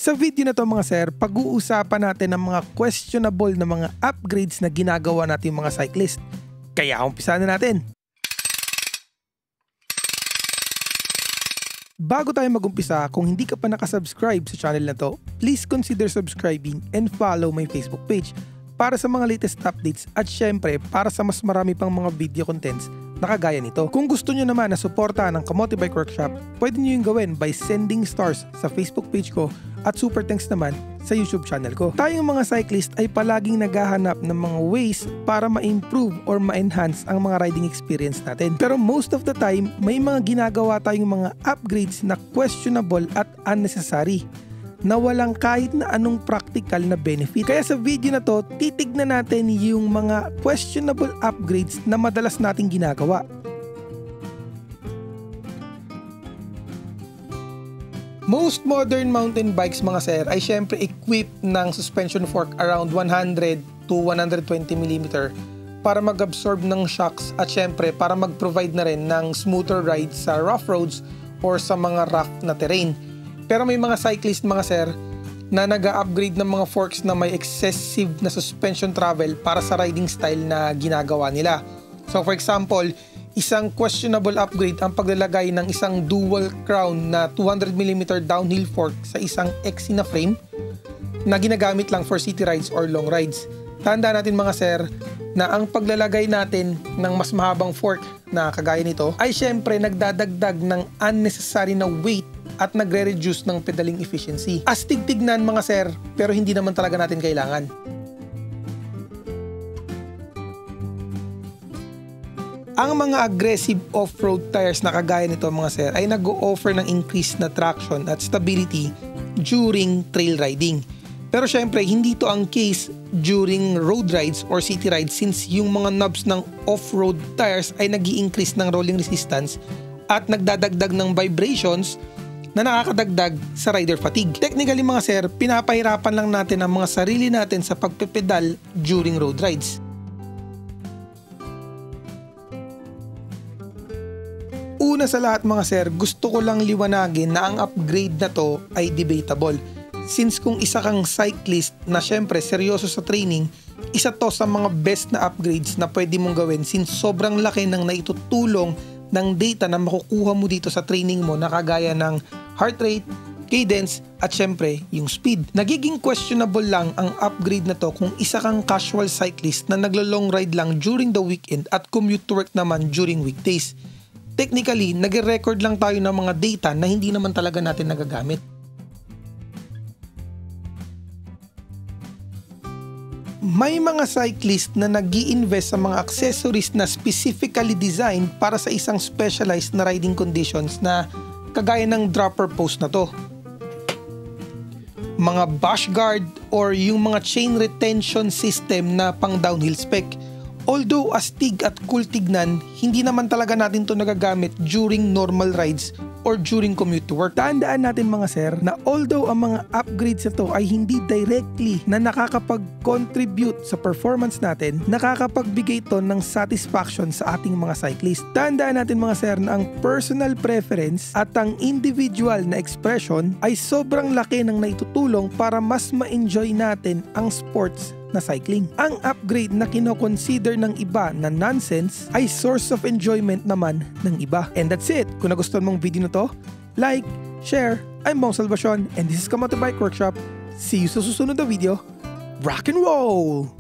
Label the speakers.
Speaker 1: Sa video na to mga sir, pag-uusapan natin ang mga questionable na mga upgrades na ginagawa natin mga cyclist. Kaya umpisa na natin. Bago tayo mag-umpisa, kung hindi ka pa nakasubscribe sa channel na to, please consider subscribing and follow my Facebook page para sa mga latest updates at syempre para sa mas marami pang mga video contents na kagaya nito. Kung gusto nyo naman na suportahan ng Kamote Bike Workshop, pwede nyo yung gawin by sending stars sa Facebook page ko at super thanks naman sa YouTube channel ko. Tayong mga cyclist ay palaging naghahanap ng mga ways para ma-improve or ma-enhance ang mga riding experience natin. Pero most of the time, may mga ginagawa tayong mga upgrades na questionable at unnecessary na walang kahit na anong practical na benefit. Kaya sa video na to, titignan natin yung mga questionable upgrades na madalas nating ginagawa. Most modern mountain bikes mga sir ay syempre equipped ng suspension fork around 100 to 120mm para mag-absorb ng shocks at syempre para mag-provide na rin ng smoother rides sa rough roads or sa mga rough na terrain. Pero may mga cyclist mga sir na nag-upgrade ng mga forks na may excessive na suspension travel para sa riding style na ginagawa nila. So for example, isang questionable upgrade ang paglalagay ng isang dual crown na 200mm downhill fork sa isang XC na frame na ginagamit lang for city rides or long rides. Tandaan natin mga sir na ang paglalagay natin ng mas mahabang fork na kagaya nito ay syempre nagdadagdag ng unnecessary na weight at nagre-reduce ng pedaling efficiency. Astig tignan mga sir, pero hindi naman talaga natin kailangan. Ang mga aggressive off-road tires na kagaya nito mga sir ay nag-o-offer ng increased na traction at stability during trail riding. Pero syempre, hindi to ang case during road rides or city rides since yung mga knobs ng off-road tires ay nag-i-increase ng rolling resistance at nagdadagdag ng vibrations na nakakadagdag sa rider fatigue. Technically mga sir, pinapahirapan lang natin ang mga sarili natin sa pagpepedal during road rides. Una sa lahat mga sir, gusto ko lang liwanagin na ang upgrade na to ay debatable. Since kung isa kang cyclist na syempre seryoso sa training, isa to sa mga best na upgrades na pwede mong gawin since sobrang laki ng naitutulong ng data na makukuha mo dito sa training mo na kagaya ng heart rate, cadence, at syempre yung speed. Nagiging questionable lang ang upgrade na to kung isa kang casual cyclist na naglo-long ride lang during the weekend at commute to work naman during weekdays. Technically, nag-record lang tayo ng mga data na hindi naman talaga natin nagagamit. May mga cyclist na nag-i-invest sa mga accessories na specifically designed para sa isang specialized na riding conditions na kagaya ng dropper post na to, mga bush guard or yung mga chain retention system na pang downhill spec. Although astig at cool tignan, hindi naman talaga natin to nagagamit during normal rides or during commute to work. Tandaan natin mga sir na although ang mga upgrades na to ay hindi directly na nakakapag-contribute sa performance natin, nakakapagbigay to ng satisfaction sa ating mga cyclist. Tandaan natin mga sir na ang personal preference at ang individual na expression ay sobrang laki ng naitutulong para mas ma-enjoy natin ang sports na cycling. Ang upgrade na kino-consider ng iba na nonsense ay source of enjoyment naman ng iba. And that's it. Kung nagustuhan mong video na to, like, share. I'm Bong Salvacion and this is Kamote Bike Workshop. See you sa susunod na video. Rock and roll!